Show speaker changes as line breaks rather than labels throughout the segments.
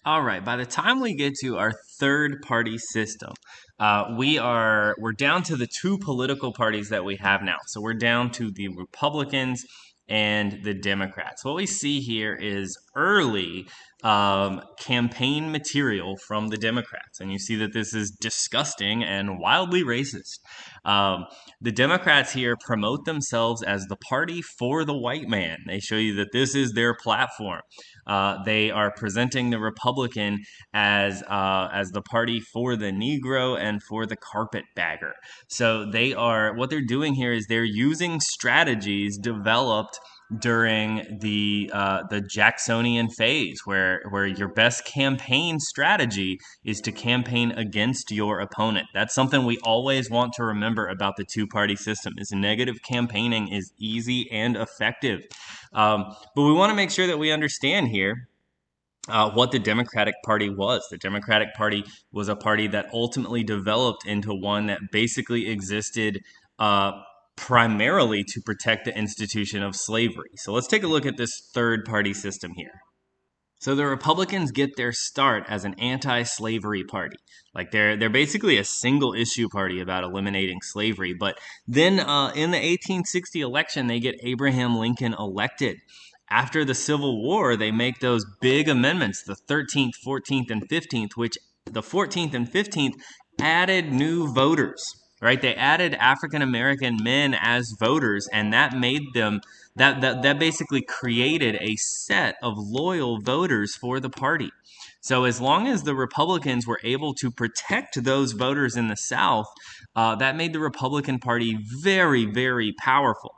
All right, by the time we get to our third party system, we're down to the two political parties that we have now. So we're down to the Republicans and the Democrats. What we see here is early campaign material from the Democrats, and you see that this is disgusting and wildly racist. The Democrats here promote themselves as the party for the white man. They show you that this is their platform. They are presenting the Republican as the party for the Negro and for the carpetbagger. So what they're doing here is they're using strategies developed during the Jacksonian phase, where your best campaign strategy is to campaign against your opponent. That's something we always want to remember about the two-party system: is negative campaigning is easy and effective. But we want to make sure that we understand here what the Democratic Party was. The Democratic Party was a party that ultimately developed into one that basically existed primarily to protect the institution of slavery. So let's take a look at this third party system here. So the Republicans get their start as an anti-slavery party. Like they're basically a single issue party about eliminating slavery. But then in the 1860 election, they get Abraham Lincoln elected. After the Civil War, they make those big amendments, the 13th, 14th, and 15th, which the 14th and 15th added new voters. Right, they added African American men as voters, and that made them that basically created a set of loyal voters for the party. So as long as the Republicans were able to protect those voters in the South, that made the Republican Party very, very powerful.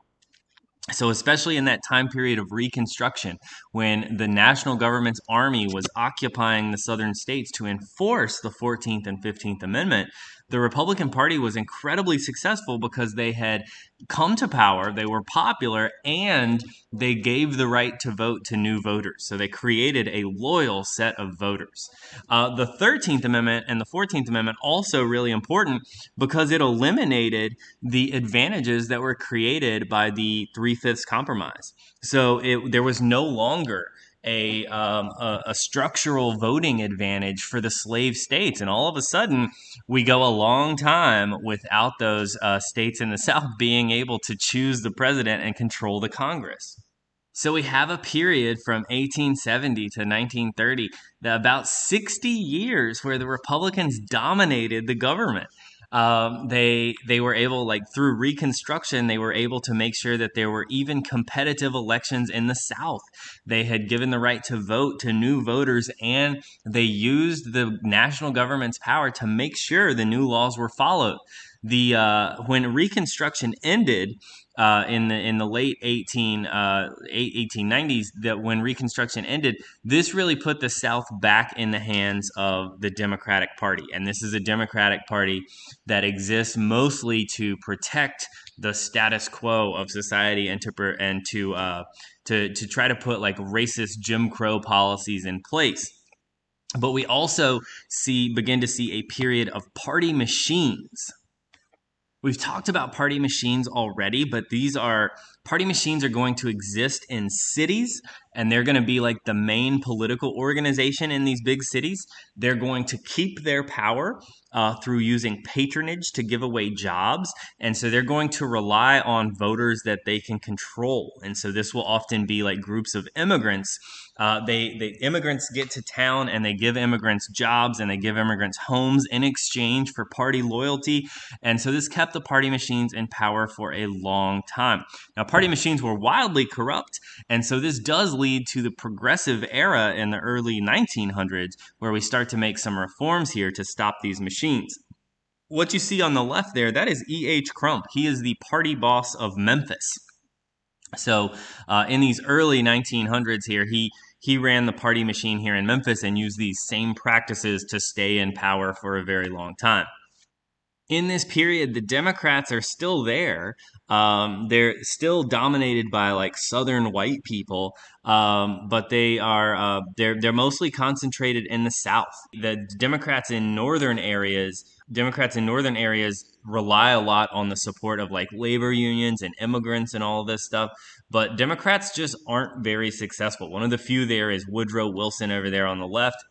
So especially in that time period of Reconstruction, when the national government's army was occupying the southern states to enforce the 14th and 15th Amendment, the Republican Party was incredibly successful because they had come to power, they were popular, and they gave the right to vote to new voters. So they created a loyal set of voters. The 13th Amendment and the 14th Amendment also really important because it eliminated the advantages that were created by the Three-Fifths Compromise. So there was no longer a structural voting advantage for the slave states. And all of a sudden, we go a long time without those states in the South being able to choose the president and control the Congress. So we have a period from 1870 to 1930, about 60 years where the Republicans dominated the government. They were able, like through Reconstruction, they were able to make sure that there were even competitive elections in the South. They had given the right to vote to new voters, and they used the national government's power to make sure the new laws were followed. When Reconstruction ended in the late 1890s, that when Reconstruction ended, this really put the South back in the hands of the Democratic Party. And this is a Democratic Party that exists mostly to protect the status quo of society and to try to put like racist Jim Crow policies in place. But we also begin to see a period of party machines. We've talked about party machines already, but party machines are going to exist in cities, and they're going to be like the main political organization in these big cities. They're going to keep their power through using patronage to give away jobs, and so they're going to rely on voters that they can control. And so this will often be like groups of immigrants. Immigrants get to town, and they give immigrants jobs, and they give immigrants homes in exchange for party loyalty. And so this kept the party machines in power for a long time. Now, party machines were wildly corrupt, and so this does lead to the progressive era in the early 1900s, where we start to make some reforms here to stop these machines. What you see on the left there, that is E.H. Crump. He is the party boss of Memphis. So in these early 1900s here, he ran the party machine here in Memphis and used these same practices to stay in power for a very long time. In this period, the Democrats are still there. They're still dominated by like Southern white people, but they're mostly concentrated in the South. The Democrats in northern areas rely a lot on the support of like labor unions and immigrants and all of this stuff. But Democrats just aren't very successful. One of the few there is Woodrow Wilson over there on the left.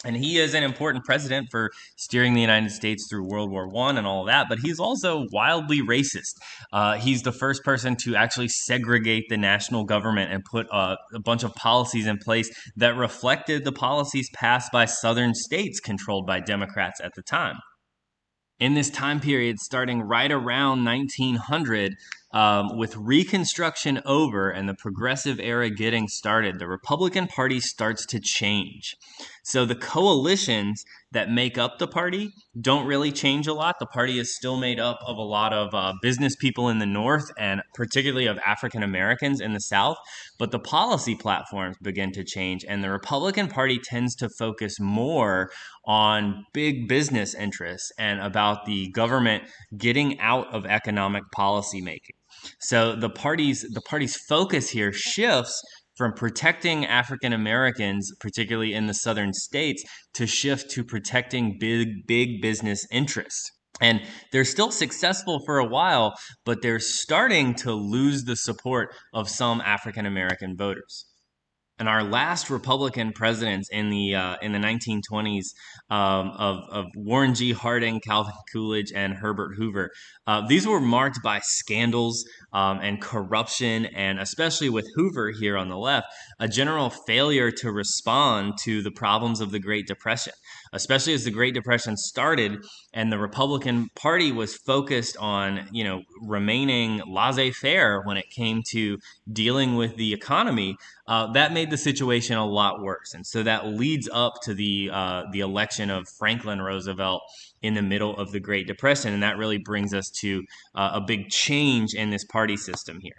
And he is an important president for steering the United States through World War I and all of that, but he's also wildly racist. He's the first person to actually segregate the national government and put a bunch of policies in place that reflected the policies passed by southern states controlled by Democrats at the time. In this time period, starting right around 1900, with Reconstruction over and the Progressive era getting started, the Republican Party starts to change. So the coalitions that make up the party don't really change a lot. The party is still made up of a lot of business people in the North and particularly of African Americans in the South. But the policy platforms begin to change, and the Republican Party tends to focus more on big business interests and about the government getting out of economic policy making. So the party's focus here shifts from protecting African Americans, particularly in the southern states, to shift to protecting big business interests. And they're still successful for a while, but they're starting to lose the support of some African American voters. And our last Republican presidents in the 1920s, of Warren G. Harding, Calvin Coolidge, and Herbert Hoover, these were marked by scandals and corruption, and especially with Hoover here on the left, a general failure to respond to the problems of the Great Depression, especially as the Great Depression started and the Republican Party was focused on, remaining laissez-faire when it came to dealing with the economy. That made the situation a lot worse, and so that leads up to the election of Franklin Roosevelt in the middle of the Great Depression, and that really brings us to a big change in this party system here.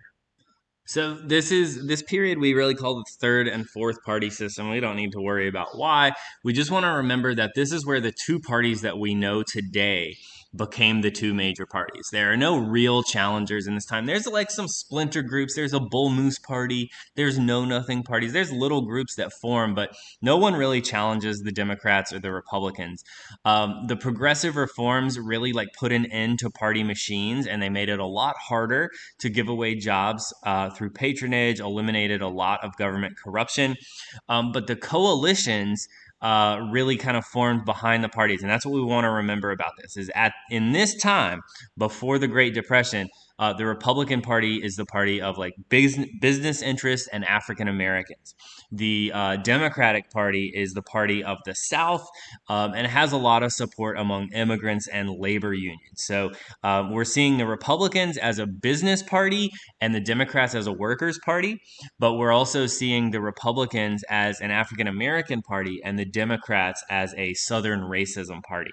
So this period we really call the third and fourth party system. We don't need to worry about why. We just want to remember that this is where the two parties that we know today became the two major parties. There are no real challengers in this time. There's like some splinter groups. There's a Bull Moose party. There's Know Nothing parties. There's little groups that form, but no one really challenges the Democrats or the Republicans. The progressive reforms really put an end to party machines, and they made it a lot harder to give away jobs through patronage, eliminated a lot of government corruption. But the coalitions really kind of formed behind the parties, and that's what we want to remember about this. Is in this time before the Great Depression, the Republican Party is the party of business interests and African Americans. The Democratic Party is the party of the South, and has a lot of support among immigrants and labor unions. So we're seeing the Republicans as a business party and the Democrats as a workers' party, but we're also seeing the Republicans as an African American party and the Democrats as a Southern racism party.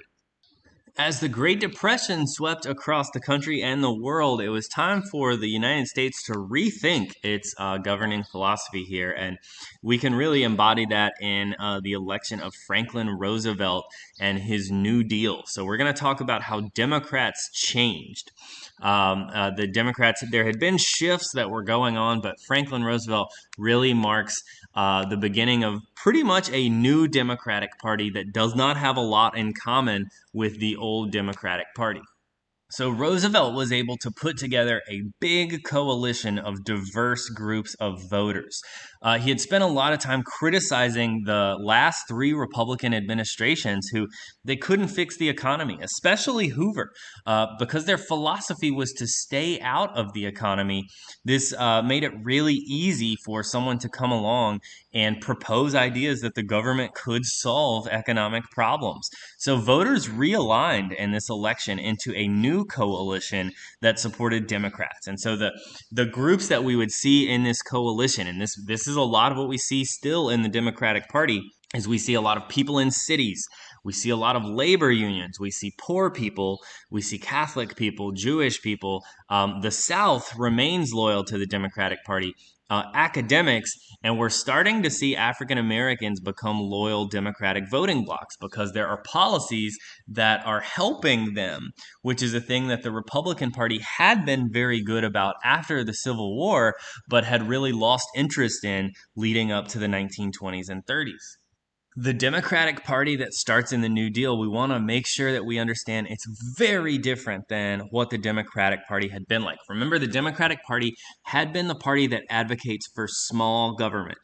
As the Great Depression swept across the country and the world, it was time for the United States to rethink its governing philosophy here. And we can really embody that in the election of Franklin Roosevelt and his New Deal. So we're going to talk about how Democrats changed. The Democrats, there had been shifts that were going on, but Franklin Roosevelt really marks the beginning of pretty much a new Democratic Party that does not have a lot in common with the old Democratic Party. So Roosevelt was able to put together a big coalition of diverse groups of voters. He had spent a lot of time criticizing the last three Republican administrations who they couldn't fix the economy, especially Hoover, because their philosophy was to stay out of the economy. This made it really easy for someone to come along and propose ideas that the government could solve economic problems. So voters realigned in this election into a new coalition that supported Democrats. And so the groups that we would see in this coalition, and this is a lot of what we see still in the Democratic Party, is we see a lot of people in cities. We see a lot of labor unions. We see poor people. We see Catholic people, Jewish people. The South remains loyal to the Democratic Party. Academics, and we're starting to see African Americans become loyal Democratic voting blocs because there are policies that are helping them, which is a thing that the Republican Party had been very good about after the Civil War, but had really lost interest in leading up to the 1920s and 30s. The Democratic Party that starts in the New Deal, we want to make sure that we understand it's very different than what the Democratic Party had been like. Remember, the Democratic Party had been the party that advocates for small government.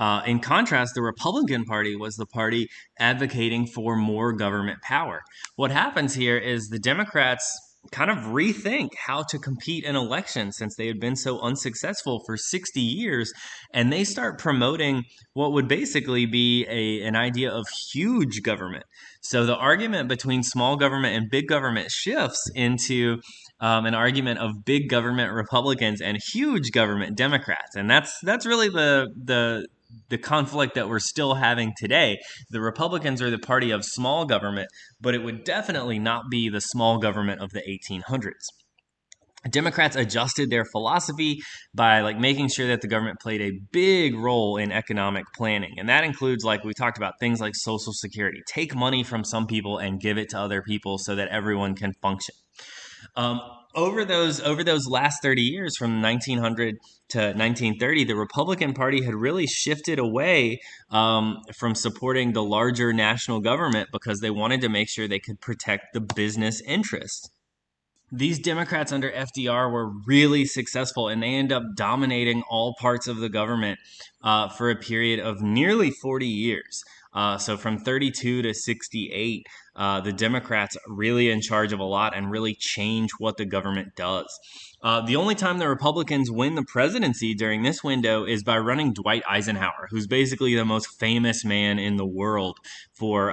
In contrast, the Republican Party was the party advocating for more government power. What happens here is the Democrats kind of rethink how to compete in elections since they had been so unsuccessful for 60 years, and they start promoting what would basically be an idea of huge government. So the argument between small government and big government shifts into an argument of big government Republicans and huge government Democrats, and that's really the conflict that we're still having today. The Republicans are the party of small government, but it would definitely not be the small government of the 1800s. Democrats adjusted their philosophy by making sure that the government played a big role in economic planning. And that includes, like we talked about, things like Social Security. Take money from some people and give it to other people so that everyone can function. Over those last 30 years, from 1900 to 1930, the Republican Party had really shifted away from supporting the larger national government because they wanted to make sure they could protect the business interests. These Democrats under FDR were really successful, and they end up dominating all parts of the government for a period of nearly 40 years. So from 32 to 68, the Democrats really in charge of a lot and really change what the government does. The only time the Republicans win the presidency during this window is by running Dwight Eisenhower, who's basically the most famous man in the world for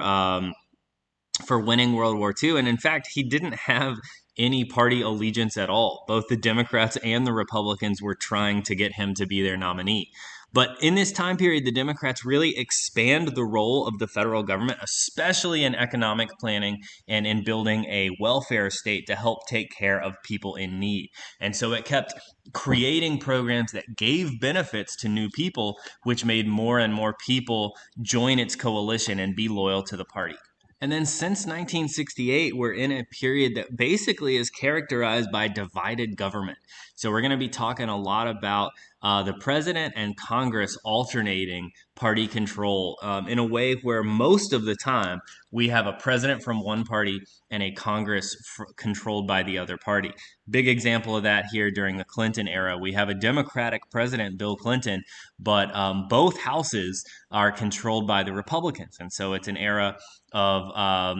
winning World War II. And in fact, he didn't have any party allegiance at all. Both the Democrats and the Republicans were trying to get him to be their nominee. But in this time period, the Democrats really expand the role of the federal government, especially in economic planning and in building a welfare state to help take care of people in need. And so it kept creating programs that gave benefits to new people, which made more and more people join its coalition and be loyal to the party. And then since 1968, we're in a period that basically is characterized by divided government. So we're going to be talking a lot about the president and Congress alternating party control in a way where most of the time we have a president from one party and a Congress controlled by the other party. Big example of that here during the Clinton era. We have a Democratic president, Bill Clinton, but both houses are controlled by the Republicans. And so it's an era of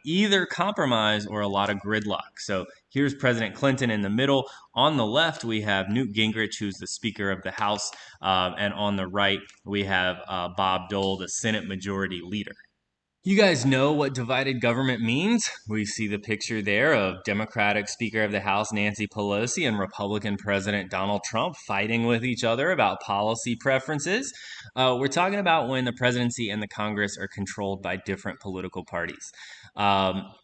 either compromise or a lot of gridlock. So here's President Clinton in the middle. On the left, we have Newt Gingrich, who's the Speaker of the House. And on the right, we have Bob Dole, the Senate Majority Leader. You guys know what divided government means. We see the picture there of Democratic Speaker of the House Nancy Pelosi and Republican President Donald Trump fighting with each other about policy preferences. We're talking about when the presidency and the Congress are controlled by different political parties.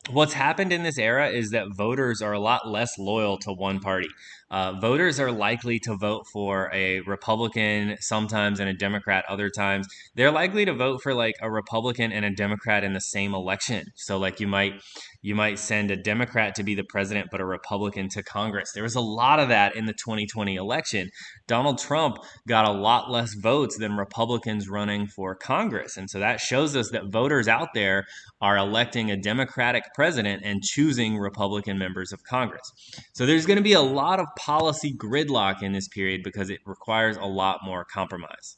What's happened in this era is that voters are a lot less loyal to one party. Voters are likely to vote for a Republican sometimes and a Democrat other times. They're likely to vote for a Republican and a Democrat in the same election. So you might send a Democrat to be the president, but a Republican to Congress. There was a lot of that in the 2020 election. Donald Trump got a lot less votes than Republicans running for Congress. And so that shows us that voters out there are electing a Democratic president and choosing Republican members of Congress. So there's going to be a lot of policy gridlock in this period because it requires a lot more compromise.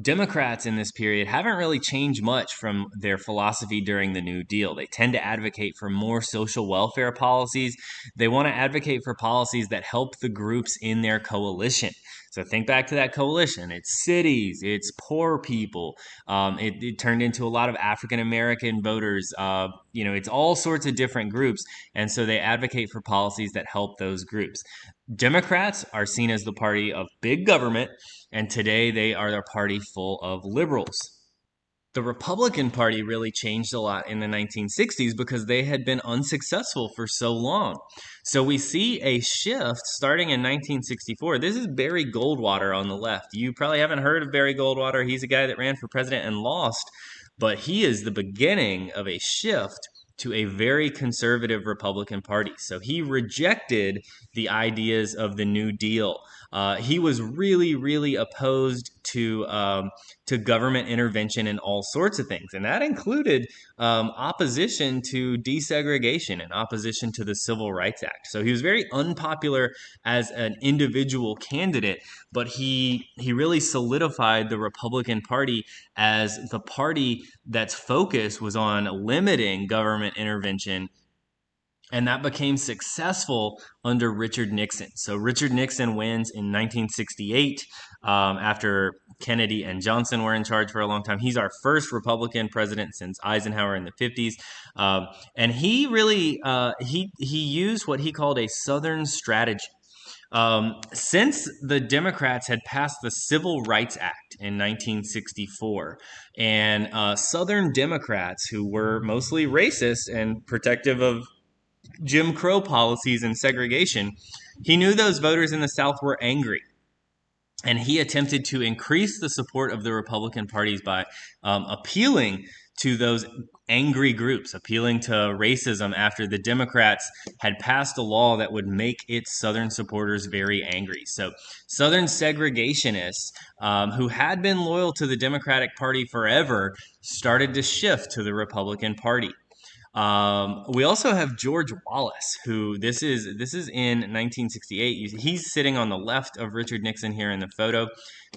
Democrats in this period haven't really changed much from their philosophy during the New Deal. They tend to advocate for more social welfare policies. They want to advocate for policies that help the groups in their coalition. So think back to that coalition. It's cities, it's poor people. It turned into a lot of African American voters. It's all sorts of different groups. And so they advocate for policies that help those groups. Democrats are seen as the party of big government, and today they are the party full of liberals. The Republican Party really changed a lot in the 1960s because they had been unsuccessful for so long. So we see a shift starting in 1964. This is Barry Goldwater on the left. You probably haven't heard of Barry Goldwater. He's a guy that ran for president and lost, but he is the beginning of a shift to a very conservative Republican Party. So he rejected the ideas of the New Deal. He was really, really opposed to government intervention in all sorts of things, and that included opposition to desegregation and opposition to the Civil Rights Act. So he was very unpopular as an individual candidate, but he really solidified the Republican Party as the party that's focus was on limiting government intervention, and that became successful under Richard Nixon. So Richard Nixon wins in 1968 after Kennedy and Johnson were in charge for a long time. He's our first Republican president since Eisenhower in the 50s. And he really, he used what he called a Southern strategy. Since the Democrats had passed the Civil Rights Act in 1964, and Southern Democrats, who were mostly racist and protective of Jim Crow policies and segregation, he knew those voters in the South were angry. And he attempted to increase the support of the Republican parties by appealing to those angry groups, appealing to racism after the Democrats had passed a law that would make its Southern supporters very angry. So Southern segregationists who had been loyal to the Democratic Party forever started to shift to the Republican Party. We also have George Wallace, who this is in 1968. He's sitting on the left of Richard Nixon here in the photo.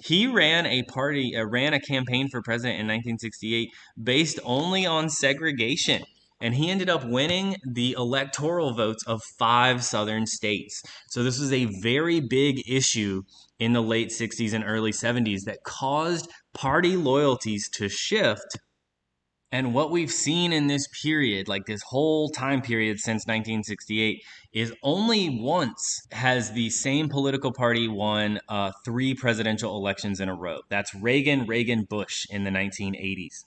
He ran a campaign for president in 1968 based only on segregation, and he ended up winning the electoral votes of 5 Southern states. So this was a very big issue in the late 60s and early 70s that caused party loyalties to shift. And what we've seen in this period, like this whole time period since 1968, is only once has the same political party won 3 presidential elections in a row. That's Reagan, Bush in the 1980s.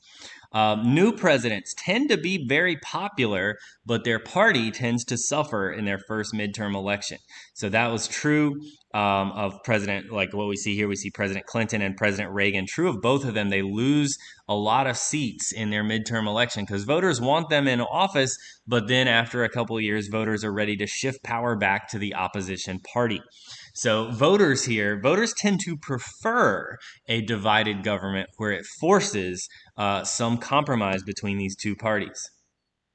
New presidents tend to be very popular, but their party tends to suffer in their first midterm election. So that was true of President, like what we see here. We see President Clinton and President Reagan. True of both of them, they lose a lot of seats in their midterm election because voters want them in office, but then after a couple of years, voters are ready to shift power back to the opposition party. So voters tend to prefer a divided government where it forces some compromise between these two parties.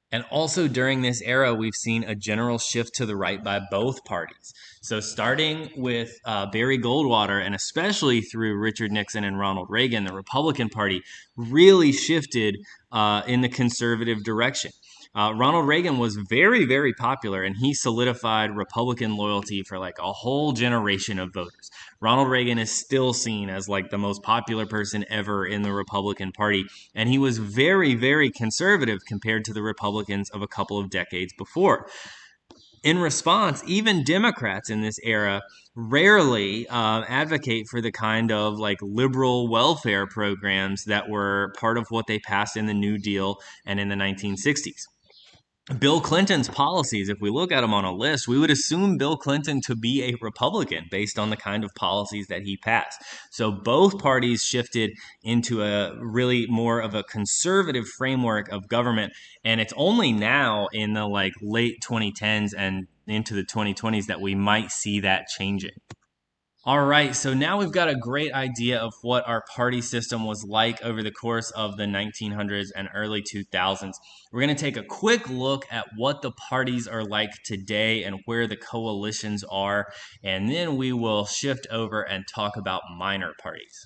And also during this era, we've seen a general shift to the right by both parties. So starting with Barry Goldwater, and especially through Richard Nixon and Ronald Reagan, the Republican Party really shifted in the conservative direction. Ronald Reagan was very, very popular, and he solidified Republican loyalty for like a whole generation of voters. Ronald Reagan is still seen as like the most popular person ever in the Republican Party, and he was very, very conservative compared to the Republicans of a couple of decades before. In response, even Democrats in this era rarely advocate for the kind of like liberal welfare programs that were part of what they passed in the New Deal and in the 1960s. Bill Clinton's policies, if we look at them on a list, we would assume Bill Clinton to be a Republican based on the kind of policies that he passed. So both parties shifted into a really more of a conservative framework of government. And it's only now in the like late 2010s and into the 2020s that we might see that changing. All right, so now we've got a great idea of what our party system was like over the course of the 1900s and early 2000s. We're going to take a quick look at what the parties are like today and where the coalitions are, and then we will shift over and talk about minor parties.